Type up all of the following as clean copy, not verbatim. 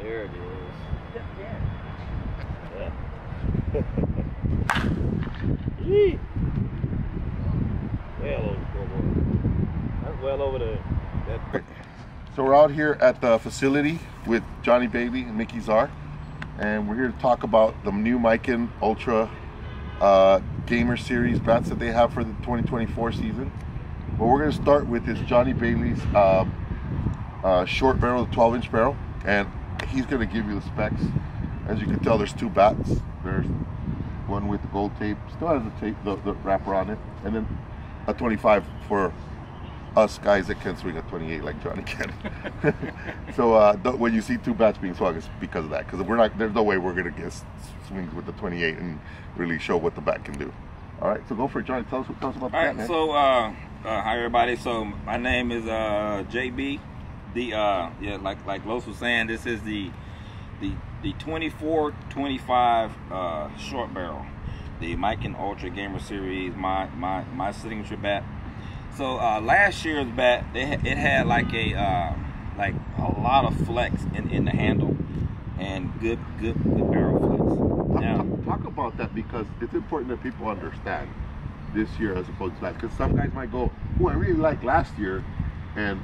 There it is. Yeah. Yee. Well over the That's well over the. So we're out here at the facility with Johnny Bailey and Mickey Czar, and we're here to talk about the new Miken Ultra Gamer Series bats that they have for the 2024 season. What we're going to start with is Johnny Bailey's short barrel, the 12-inch barrel, and he's going to give you the specs. As you can tell, there's two bats. There's one with the gold tape, still has the tape, the wrapper on it, and then a 25 for us guys that can swing a 28 like Johnny can. So when you see two bats being swung, it's because of that. Because there's no way we're gonna get swings with the 28 and really show what the bat can do. All right, so go for it, Johnny. Tell us about the bat, man. So hi everybody. So my name is JB. Yeah, like Los was saying, this is the 24-25 short barrel, the Miken Ultra Gamer Series, my signature bat. So last year's bat, it had like a lot of flex in the handle and good barrel flex. Now talk about that, because it's important that people understand this year as opposed to last. Because some guys might go, "Oh, I really liked last year," and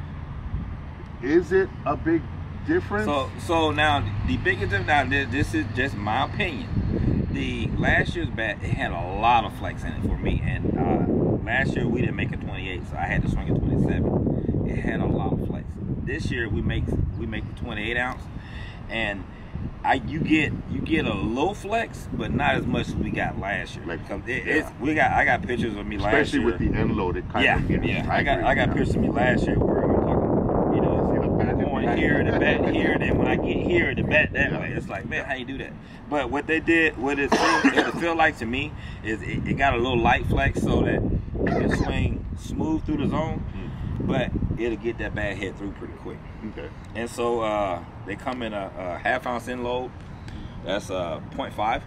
is it a big difference? So now the biggest difference. Now this is just my opinion. The last year's bat, it had a lot of flex in it for me, and last year we didn't make a 28, so I had to swing a 27. It had a lot of flex. This year we make the 28 ounce, and you get a low flex, but not as much as we got last year. I got pictures of me last year, especially with the end loaded kind of. Yeah. I got pictures of me last year where I'm talking, going here, the bat here, then when I get here, the bat that way. It's like, man, how you do that? But what they did, what it feel like to me is it got a little light flex so that you can swing smooth through the zone, but it'll get that bad head through pretty quick. Okay. And so they come in a half-ounce end load. That's 0.5,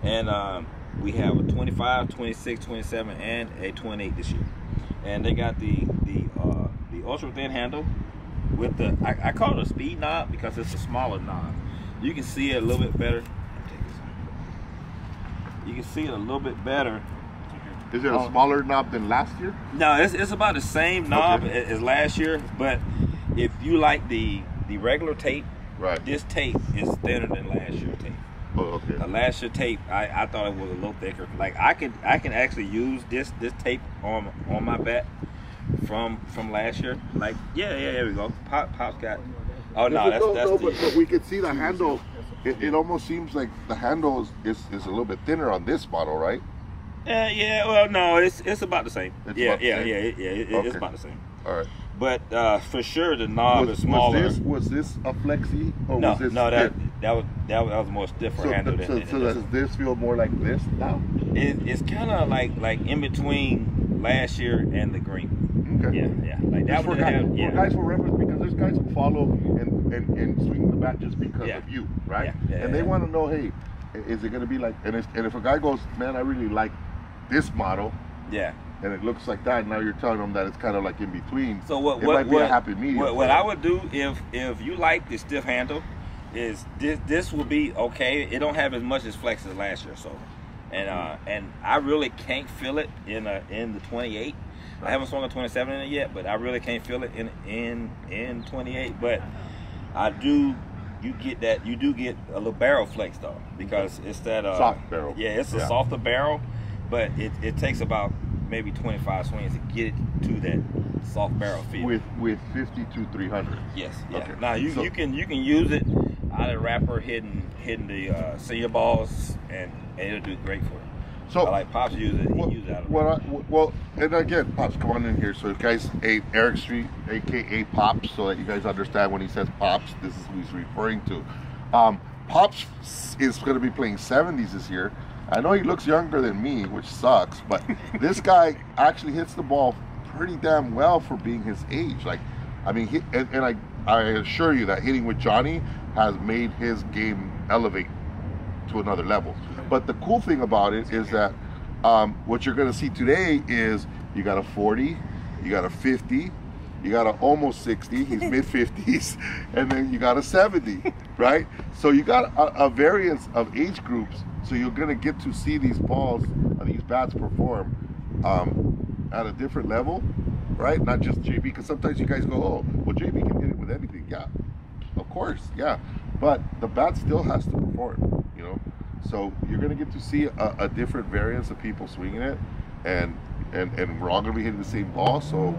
and we have a 25, 26, 27, and a 28 this year. And they got the ultra thin handle with the I call it a speed knob because it's a smaller knob. You can see it a little bit better. You can see it a little bit better. Is it a smaller knob than last year? No, it's about the same knob as last year, but if you like the regular tape, right, this tape is thinner than last year's tape. Oh, okay. Last year's tape, I thought it was a little thicker. Like I can actually use this tape on my bat from last year. Like there we go. Pop's got. Oh no, but we could see the handle. It almost seems like the handle is a little bit thinner on this model, right? Yeah. Well, no, it's about the same. It's about the same. All right. But for sure, the knob is smaller. Was this a flexi? Or no, was this that was a more stiffer handle. So does this feel more like this now? It's kind of like in between last year and the green. Okay. Yeah. Like that for guys for reference, because there's guys who follow and swing the bat just because of you, right? And they want to know, hey, is it going to be like? And if a guy goes, man, I really like this model. Yeah. And it looks like that. And now you're telling them that it's kind of like in between. So what might be a happy medium. What I would do if you like the stiff handle is this will be okay. It don't have as much as flex as last year, so and I really can't feel it in the 28. I haven't swung a 27 in it yet, but I really can't feel it in 28. But I do. You do get a little barrel flex though, because it's that soft barrel. Yeah, it's a softer barrel, but it takes about maybe 25 swings to get it to that soft barrel feel. With 52-300. Yes. Yeah. Okay. Now you can use it out of the wrapper, hitting the senior balls, and it'll do great for you. So like Pops use it. He uses it out of well, and again, Pops, come on in here. So guys, Eric Street, aka Pops, so that you guys understand when he says Pops, this is who he's referring to. Pops is going to be playing 70s this year. I know he looks younger than me, which sucks, but this guy actually hits the ball pretty damn well for being his age. Like, I mean, I assure you that hitting with Johnny has made his game elevate to another level. But the cool thing about it is that what you're going to see today is you got a 40, you got a 50, you got a almost 60, he's mid-50s, and then you got a 70, right? So you got a variance of age groups, so you're gonna get to see these balls, these bats perform at a different level, right? Not just JB, because sometimes you guys go, oh, well, JB can hit it with anything. Yeah, of course, yeah. But the bat still has to perform, you know? So you're gonna get to see a different variance of people swinging it, and we're all gonna be hitting the same ball, so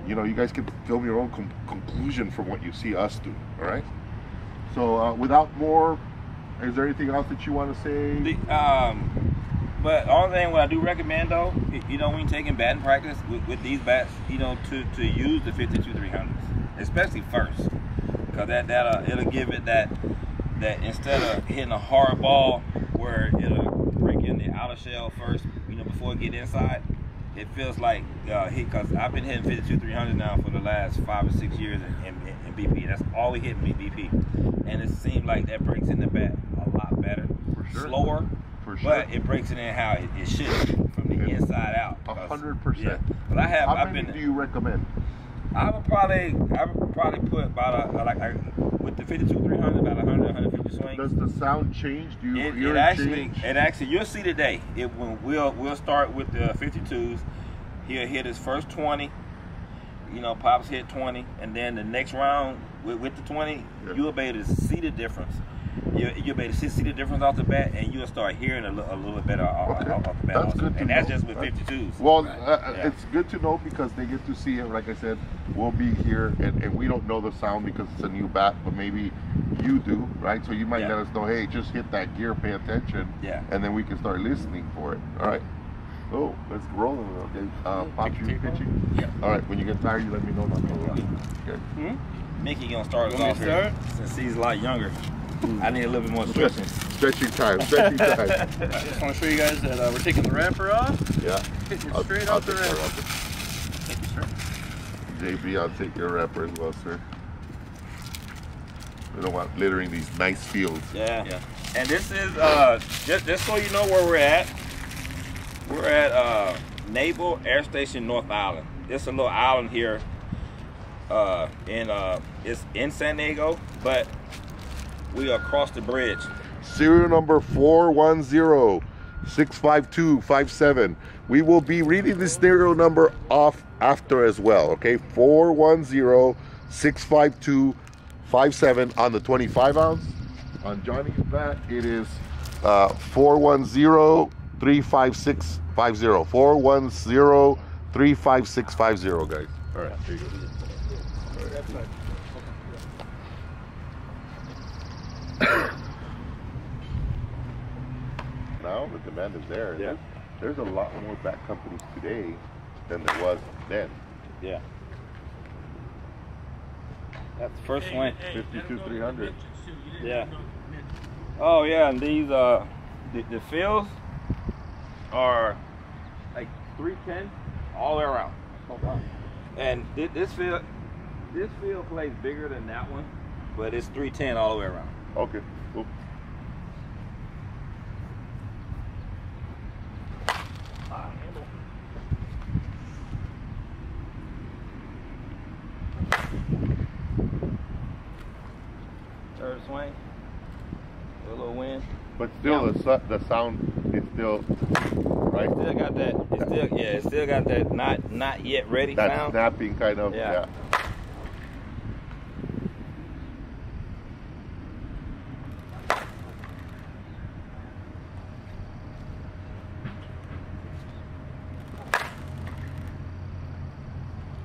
you know, you guys can film your own conclusion from what you see us do, all right? So without more, is there anything else that you want to say? But the only thing what I do recommend though, you know, when you're taking batting practice with these bats, you know, to use the 52-300s, especially first, because it'll give it that instead of hitting a hard ball where it'll break in the outer shell first, you know, before it get inside. It feels like because I've been hitting 52-300 now for the last 5 or 6 years in BP. That's all we hit me BP, and it seems like that breaks in the bat a lot better. For sure. Slower, for sure. But it breaks it in how it should from the inside out. 100%. Yeah. But How many do you recommend? I would probably put about with the 52-300 about 100-150 swings. Does the sound change? Do you it actually you'll see today. We'll start with the 52s. He'll hit his first 20. You know, Pops hit 20, and then the next round with the 20, you'll be able to see the difference. You'll be able to see the difference off the bat, and you'll start hearing a little bit better off the bat. That's also. good to and know. That's just with 52s. Well, it's good to know because they get to see it. Like I said, we'll be here, and we don't know the sound because it's a new bat, but maybe you do, right? So you might let us know, hey, just hit that gear, pay attention, and then we can start listening for it. All right. Oh, let's roll it. Okay. Pop, you pitching? Yeah. All right. When you get tired, you let me know. Okay. Mickey gonna start us off here since he's a lot younger. I need a little bit more stretching. Stretching time. Stretching time. I just want to show you guys that we're taking the wrapper off. Yeah. Hitting it straight off the wrapper. Thank you, sir. JB, I'll take your wrapper as well, sir. We don't want littering these nice fields. Yeah. And this is just so you know where we're at. We're at Naval Air Station North Island. It's a little island here. It's in San Diego, but we are across the bridge. Serial number 410-652-57. We will be reading the serial number off after as well, okay? 410-652-57 on the 25 ounce. On Johnny's bat, it is 410-356-50. 410-356-50, guys. All right, there you go. Now the demand is there. Yeah. There's a lot more bat companies today than there was then. Yeah. That's the first one. 52-300. Yeah. Oh yeah, and these the fields are like 310 all the way around. And this field plays bigger than that one, but it's 310 all the way around. Okay, cool. Third swing, a little wind. But still, the sound is still right. Still got that. It still got that not yet ready that sound. Snapping kind of. Yeah.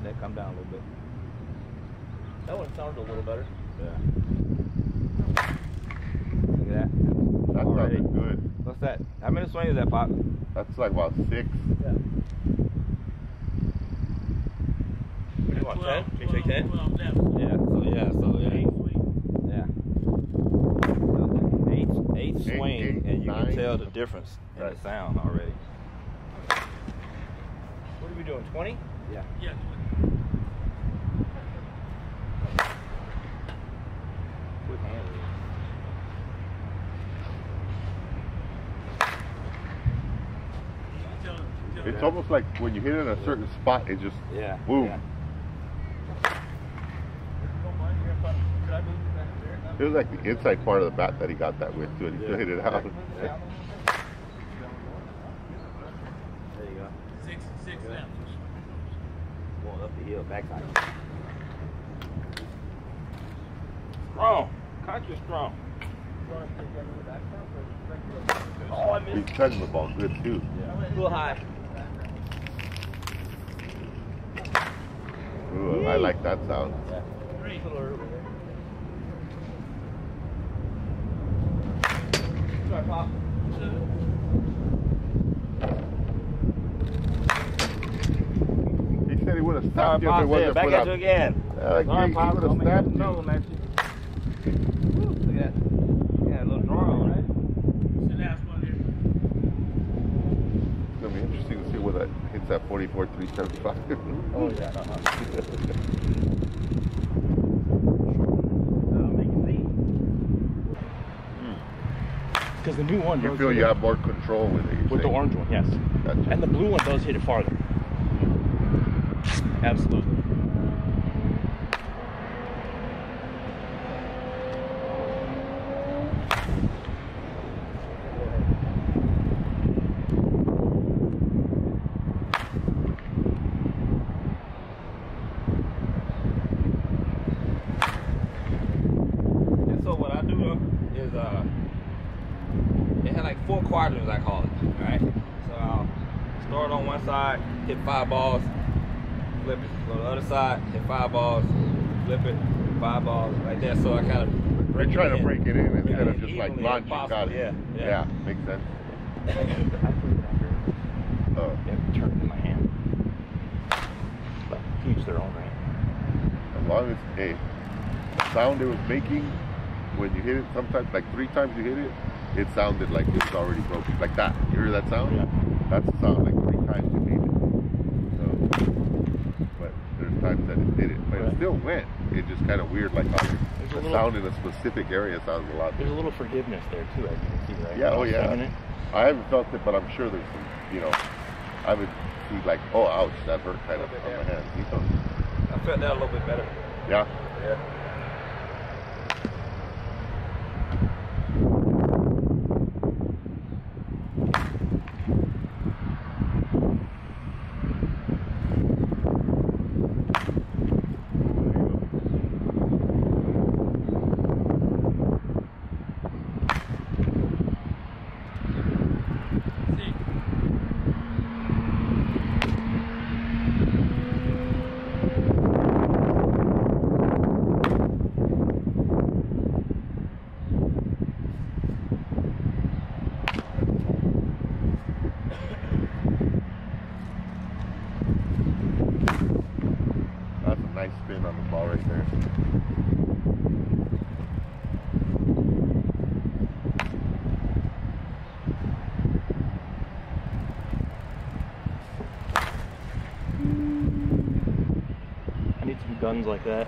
That come down a little bit. That one sounded a little better. Yeah. Look at that. That Already. sounded good. What's that? How many swings is that, Pop? That's like about 6. Yeah. What do you want, 10? Can you take 10? Yeah. Eight swing, and you 9. can tell the difference in the sound already. What are we doing, 20? Yeah. Yeah. Quick hand. It's almost like when you hit it in a certain spot, it just boom. Yeah. It was like the inside part of the bat that he got that with too, and he still hit it out. Yeah. There you go. 6 left. Going up the hill, backside. Strong. Country strong. Oh, I missed. He's cutting the ball good too. A little high. Ooh, I like that sound. Yeah. Sorry, Pop. He said he would have Sorry, stopped you if it Pop. wasn't Back for at that. you again. He Sorry, Pop. would have Don't make snapped it you. no, man. Woo, look at that. Yeah, a little draw on it. It's the last one here. It's gonna be interesting to see what that hits that 44 375. Oh, yeah. Make it see. Because the new one You does feel hit you it have more control with it. with the orange one, yes. Gotcha. And the blue one does hit it farther. Absolutely. And so what I do though is it had like 4 quadrants, I call it. Right? So I'll start on one side, hit 5 balls, flip it. Go to the other side, hit 5 balls, flip it, 5 balls, like that. So I kind of You're trying to break it in instead Yeah, of just like evenly as launching. possible, Got it. yeah, yeah. Yeah, makes sense. Oh. Yeah, turn it in my hand. But each their own, right? As long as, hey, the sound it was making when you hit it, sometimes, like 3 times you hit it, it sounded like it was already broken. Like that. You hear that sound? Yeah. That's the sound, like 3 times you hit it. So, but there's times that it didn't. But it Right. still went. It just kind of weird, like how There's a the little- sound in a specific area sounds a lot There's a different. little forgiveness there too, as you can see, right? Yeah, oh yeah. Seven it. I haven't felt it, but I'm sure there's some, I would see like, oh, ouch, that hurt kind of on my hands. You know? I felt that a little bit better. Yeah. Yeah. That's a nice spin on the ball right there. I need some guns like that.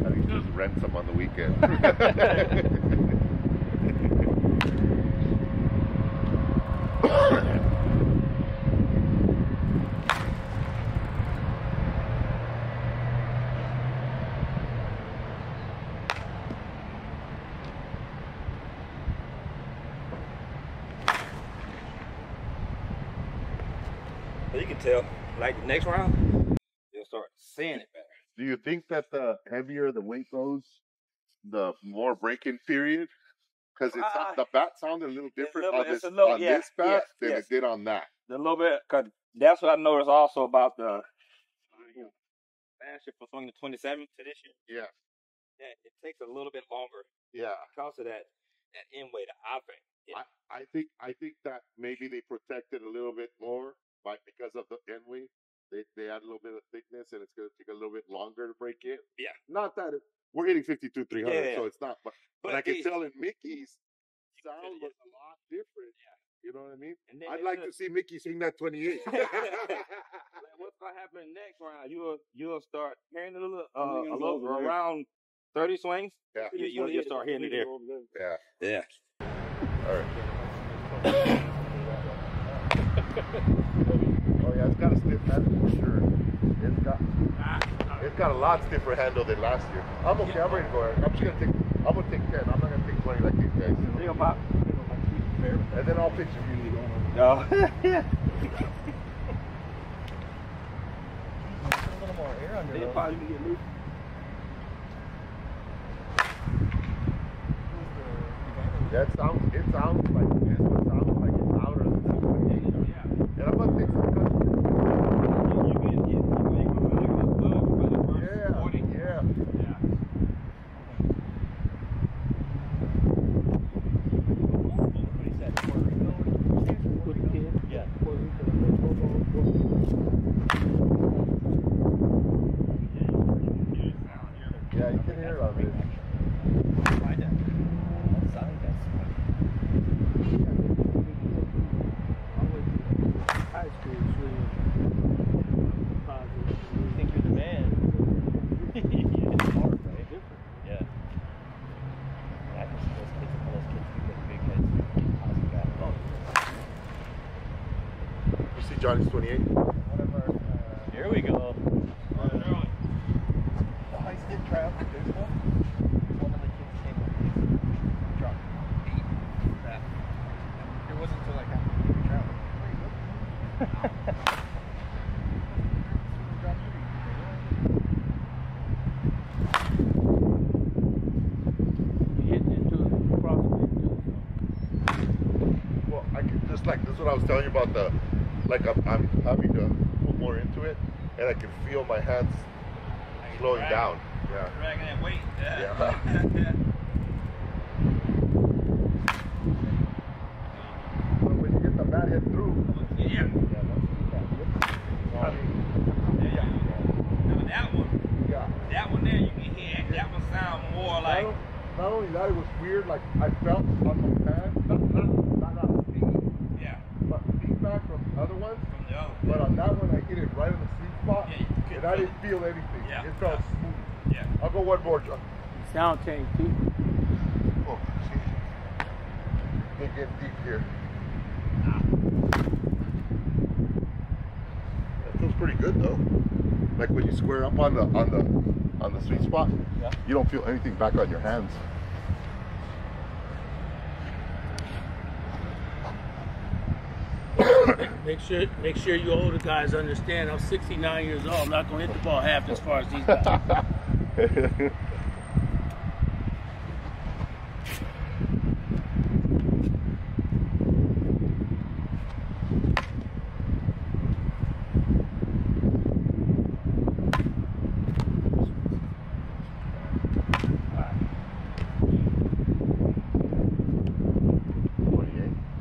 I think just rent some on the weekend. So you can tell, like the next round, you'll start seeing it better. Do you think that the heavier the weight goes, the more break-in period? Because the bat sounded a little different on this bat than it did on that. A little bit, because that's what I noticed also about the last year from swinging the 27 to this year. Yeah, Yeah, it takes a little bit longer yeah. because of that end weight. I think. Yeah. I think that maybe they protected a little bit more because of the end weight. They add a little bit of thickness, and it's going to take a little bit longer to break in. Yeah. Not that we're hitting 52 300, Yeah. so it's not. But I can tell in Mickey's sound was a lot different. Yeah. You know what I mean? And then I'd like to see Mickey swing that 28. Like what's gonna happen next round? You'll start hearing a little around 30 swings. Yeah. You'll start hearing it there. Yeah. Yeah. All right. Oh yeah, it's got to stiff. That's for sure. It's got. It's got a lot stiffer handle than last year. I'm okay. I'm ready to go. I'm just gonna take. I'm gonna take 10. I'm not gonna take 20 like these guys. There you go, Pop. And then I'll pitch you. No. A little more air under those. Yeah, it sounds like this one sounds like it's louder than the 28. And I'm gonna take some cuts. Yeah. Yeah, you can hear it on this. Think you're the man. It's hard, right? Yeah. I can see those kids with big heads. You see Johnny's 28? Here we go. The high stick trap. There's one. One of the kids came with drop 8. That. It wasn't until like after the trap. Well, I can just like this is what I was telling you about the like I'm having to put more into it, and I can feel my hands slowing down. Yeah. Dragging that weight. Yeah. But when you get the bat hit through, Yeah. I mean, Now that one. yeah. That one there, you can hear. That one sound more like. Not only that, it was weird. Like I felt on those hands, not feedback, Yeah. but feedback from other ones. From the other. But on that one, I hit it right in the sweet spot, Yeah, you could and I feel didn't feel anything. Yeah. It felt smooth. Yeah. I'll go one more, John. Sound tank too. Oh, shit. Can't get deep here. That feels pretty good though. Like when you square up on the sweet spot, Yeah. you don't feel anything back on your hands. Make sure you older guys understand. I'm 69 years old. I'm not gonna hit the ball half as far as these guys.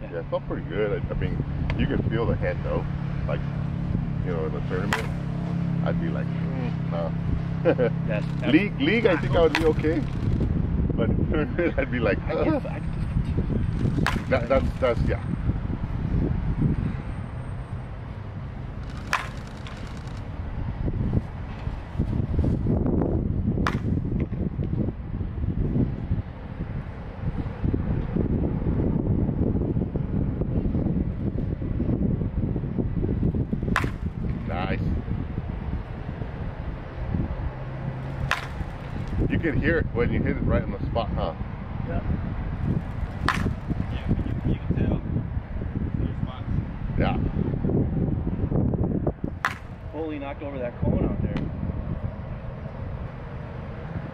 Yeah, it felt pretty good. I mean, you can feel the head though. Like, you know, in the tournament, I'd be like, no. League, I think I would be okay. But in tournament, I'd be like, that's yeah. Nice. You can hear it when you hit it right on the spot, huh? Yeah. Yeah, you can tell. There's spots. Yeah. Oh, he knocked over that cone out there.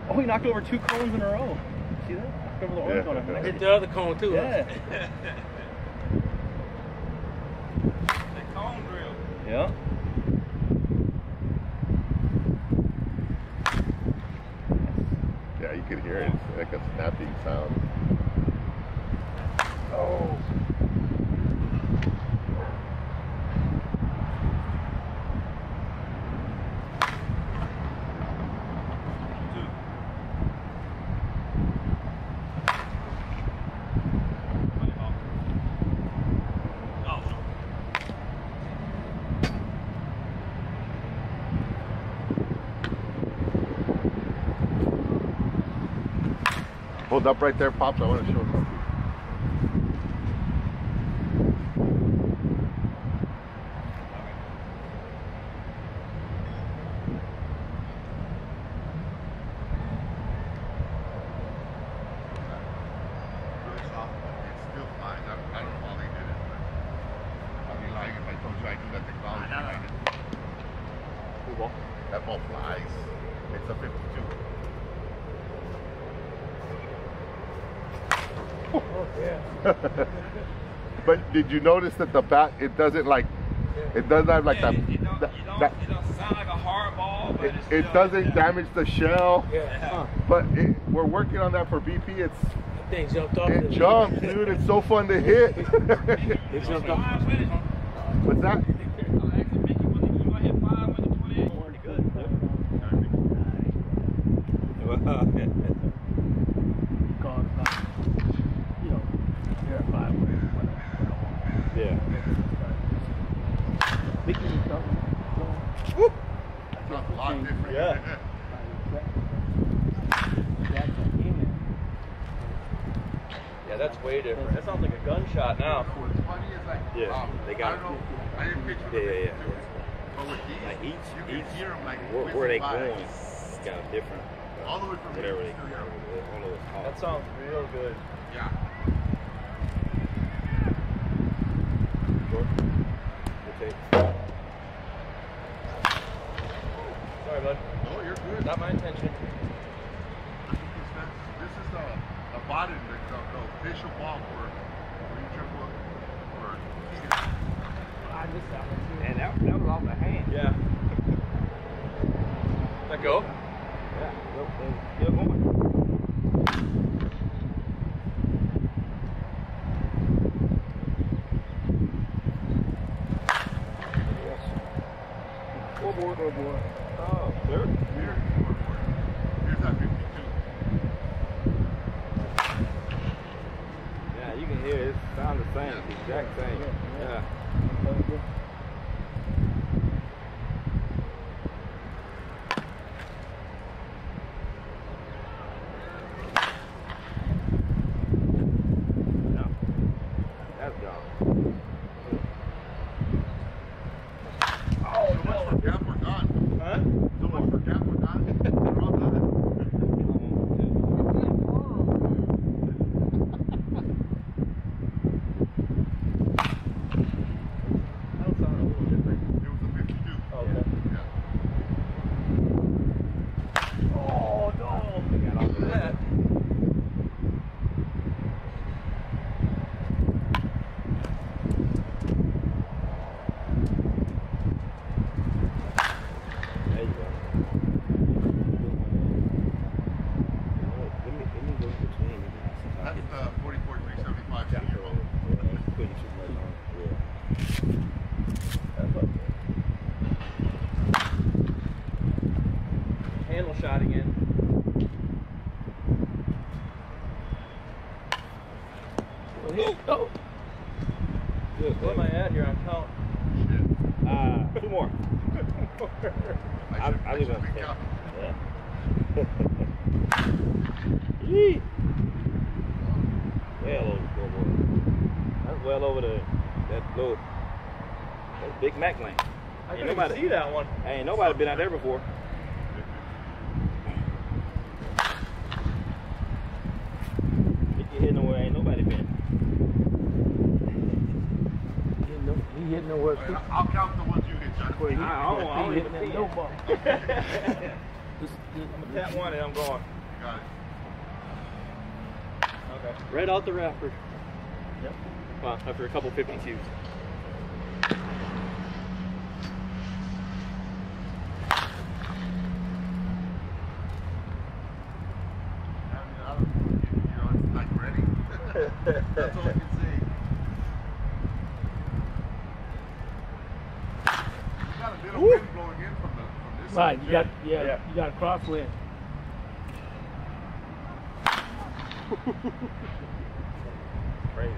Oh, he knocked over 2 cones in a row. See that? Knocked over the orange Yeah. one. Hit the other cone too. Yeah. That cone drill. Yeah. Yeah, you can hear it. It's like a snapping sound. Oh. Hold up right there, Pops. I want to show something. ball? That ball flies. It's a 52. Oh, yeah. But did you notice that the bat, it doesn't like, it doesn't have like that. It don't sound like a hard ball, but It doesn't damage the shell. Yeah. But we're working on that for BP. That thing jumped off. It jumps, dude. It's so fun to hit. It jumped off. What's that? Yeah. That's a lot different. Yeah. Yeah, that's way different. That sounds like a gunshot now. What's funny is like, Yeah, they got I don't know, I didn't picture Yeah, the yeah, 52. But with these, Like you can hear them like where they whizzing by. going, it's kind of different. All the way from Whatever here. they all of it's hot. That sounds real good. Yeah. Sorry, bud. No, you're good. Not my intention. This is the bottom, the official ball for green triple or I missed that one too. And that was off the hand. Yeah. Let go. Yeah, still going. Scoreboard. Oh, sure. Here's that 52. Yeah, you can hear it. It sounds the same. It's the exact same. Yeah. That's gone. Oh, so much for gap or gone. Huh? So much for gap or gone. We're all done. That sound a little different. It was a 52. Okay. Yeah. Oh, no. Look at that. There you go. Let me go in between. That's the 44 375 studio. Putting too much on. Yeah. That's up there. Handle shot again. Oh. Good. Where am I at here on count? Shit. 2 more. I leave it be on 10. counting. Yeah. Yee. Well over the scoreboard. That's well over that Big Mac lane. I couldn't even see that one. Ain't nobody been out there before. If you hit nowhere, ain't nobody been. He hitting nowhere. All right, I'll count the ones you hit, John. I don't He even hitting see that no it. ball. Tap one and I'm going. You got it. Okay. Right out the rafter. Yep. Well, after a couple 52s. It's like ready. That's all I can say. You got a little wind blowing in from this Right, side. you got Yeah. you got a crosswind. Crazy.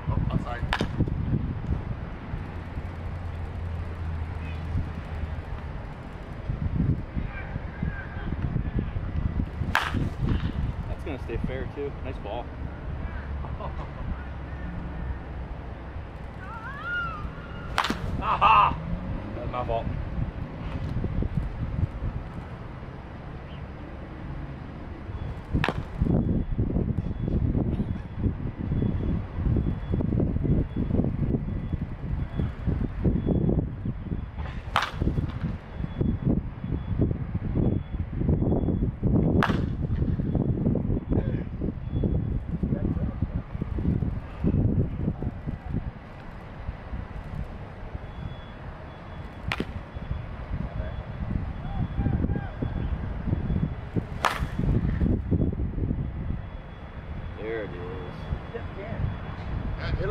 Oh, outside. That's gonna stay fair too. Nice ball. Aha! That's my fault.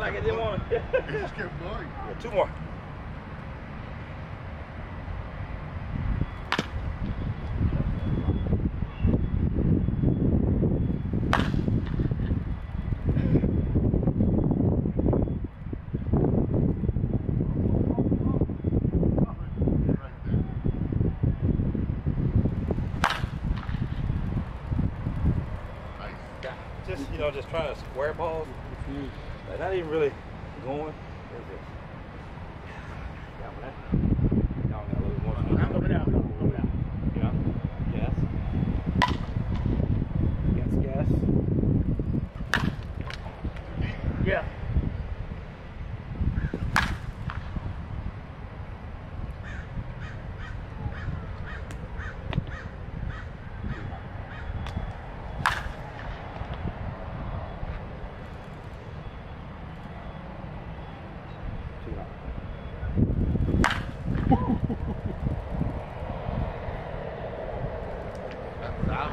like it, didn't want it. He just kept going. Yeah, 2 more. Just trying to square balls. Like, not even really going. Y'all got a little more fun. I'm coming out. Yeah. Gas. Yeah.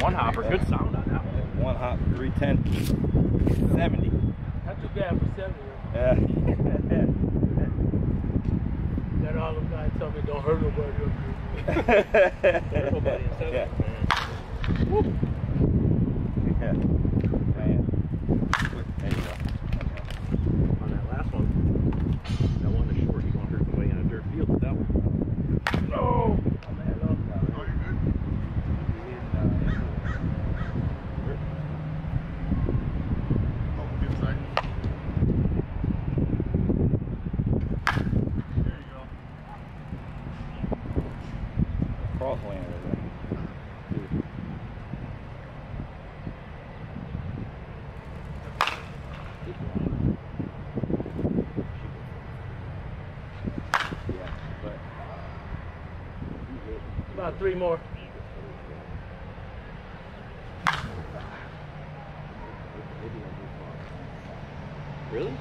One hopper, good sound on that one. 1 hop, 310, 70. Not too bad for 70. Yeah. Got all them guys tell me don't hurt nobody up here. Hurt nobody in 70, Yeah. man. Woo. Yeah. Man. There you go. On that last one, that one is short. You're going to hurt the way in a dirt field with that one. Oh, man, Oh, you're good? Oh, inside. There you go. Crosswind right there. Yeah, but about 3 more. Really?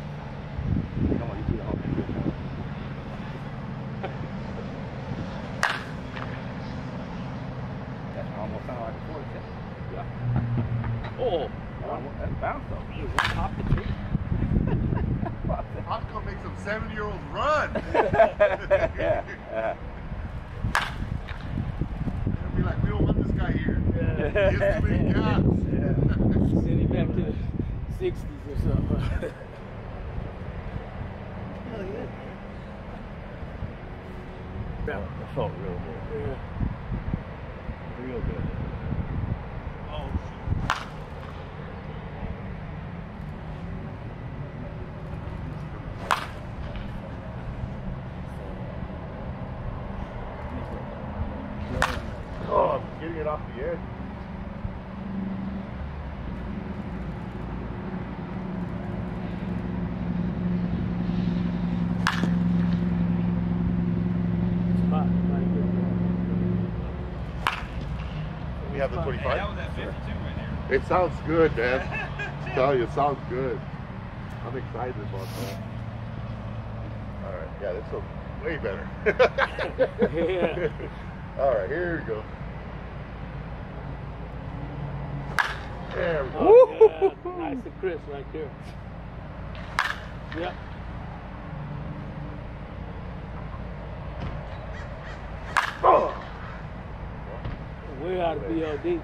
come on, you see the whole thing. That almost sounded like a 40 cent. Yeah. Oh, That's bounce though. you went top the tree. How come make some 70-year-olds run? Yeah. They'll be like, we don't want this guy here. Yeah. He has too many jobs. Send him back to the 60s or something. Hell yeah. That felt real good. Yeah. Real good. Oh, oh, I'm getting it off the edge. Spot. We have the 25. That was at 52 right there. It sounds good, man. I tell you, it sounds good. I'm excited about that. All right, yeah, this looks way better. Yeah. All right, here we go. There we go. Oh, yeah. Nice and crisp right there. Yep. Oh. Way out of BLD.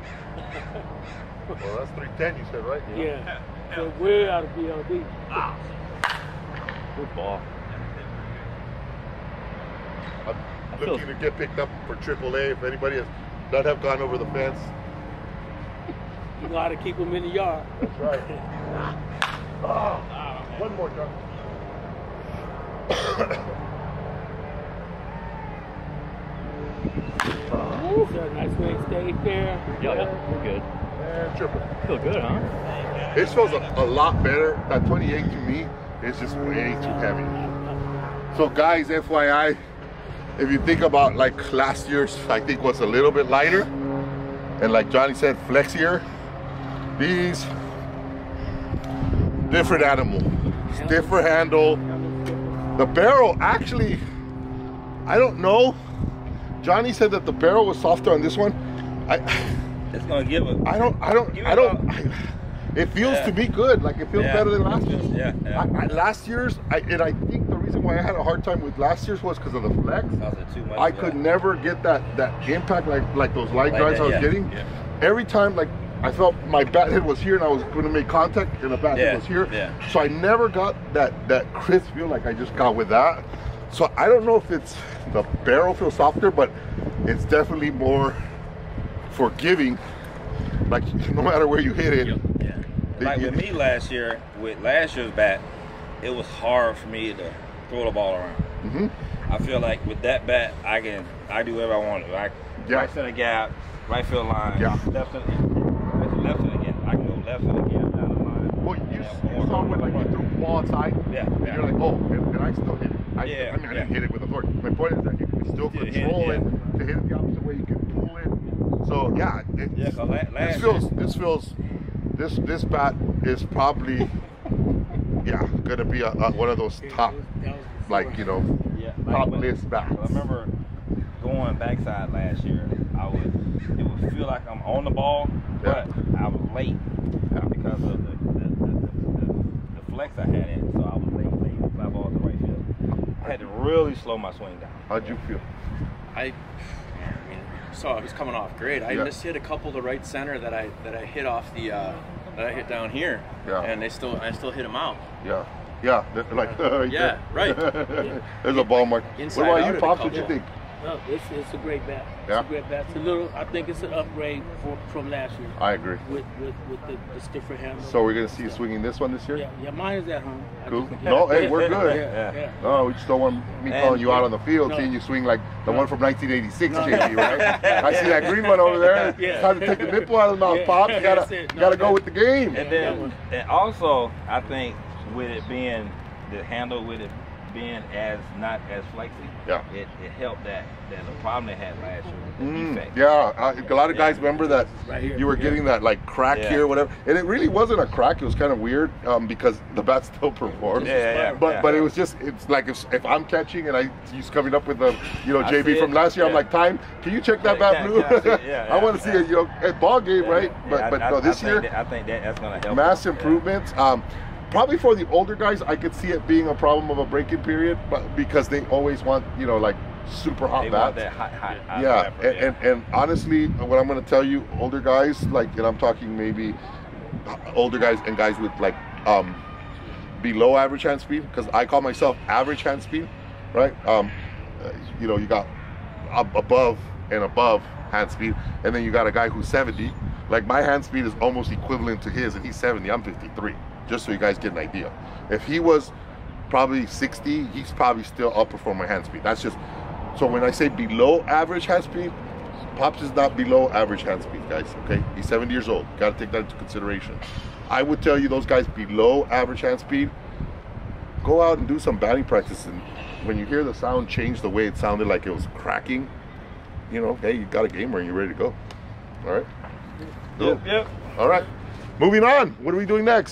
Well, that's 310, you said, right? Yeah. So way out of BLD. Good ball. I'm looking to get picked up for AAA. If anybody has not have gone over the fence, You know how to keep them in the yard. that's right. Oh, one more, John. So nice way to stay there. Yeah, we're good. And triple. Feel good, huh? It feels a lot better. That 28 to me is just way too heavy. So guys, FYI, if you think about like last year's, I think was a little bit lighter, and like Johnny said, flexier. These, different animal, different handle. The barrel actually, I don't know. Johnny said that the barrel was softer on this one. It's gonna give it. It feels to be good. Like it feels better than last year's. Yeah, yeah. Last year's, and I think the reason why I had a hard time with last year's was because of the flex. Too much, I could never get that impact like those light drives I was getting. Yeah. Every time, like I felt my bat head was here and I was going to make contact, and the bat head was here. Yeah. So I never got that crisp feel like I just got with that. So I don't know if it's the barrel feels softer, but it's definitely more forgiving. Like no matter where you hit it. Yeah. Like with me last year, with last year's bat, it was hard for me to throw the ball around. Mm-hmm. I feel like with that bat, I do whatever I want to. Right center gap, right field line, left center gap. I can go left center gap down the line. Well, you saw when like you threw the ball outside, and you're like, oh, and I still hit it. I didn't hit it with authority. My point is that you can still control it to hit it the opposite way. You can pull it. So yeah, this bat is probably gonna be one of those top, like top list bats. I remember going backside last year. It would feel like I'm on the ball, but I was late because of the flex I had in. So I was late fly ball to right field. I had to really slow my swing down. How'd you feel? I saw it was coming off great. I just hit a couple to right center that I hit off the that I hit down here, and I still hit them out. Like right. There's a ball mark. Inside what about you, Pops? What you think? No, it's a great bat. It's a great bat. It's a little. I think it's an upgrade from last year. I agree. With the stiffer handle. So we're gonna see you swinging this one this year? Yeah, mine is at home. Cool. No, hey, we're good. No, we just don't want me calling you out on the field, seeing you swing like the one from 1986, JB, right? I see that green one over there. It's time to take the nipple out of the mouth, Pops. You gotta go with the game. And also, I think with it being the handle with it being not as flexy, it helped that the problem they had last year with the defect. A lot of guys remember that you were getting that like crack here, whatever, and it really wasn't a crack. It was kind of weird because the bat still performed. But it was just, it's like if I'm catching and he's coming up with the JB from last year, I'm like, time, can you check that bat blue? I want to see it, at ball game, right? But no, this year I think that's gonna help. Mass improvements. Probably for the older guys, I could see it being a problem of a break-in period, but because they always want, like super hot bats. Want that hot and honestly, what I'm going to tell you, older guys, like, and I'm talking maybe older guys and guys with like below average hand speed, because I call myself average hand speed, right? You got above and above hand speed, and then you got a guy who's 70. Like my hand speed is almost equivalent to his, and he's 70. I'm 53. Just so you guys get an idea. If he was probably 60, he's probably still outperform my hand speed. That's just, so when I say below average hand speed, Pops is not below average hand speed, guys, okay? He's 70 years old. Got to take that into consideration. I would tell you those guys below average hand speed, go out and do some batting practice, and when you hear the sound change the way it sounded like it was cracking, hey, you got a gamer and you're ready to go. All right? Yep. All right. Moving on. What are we doing next?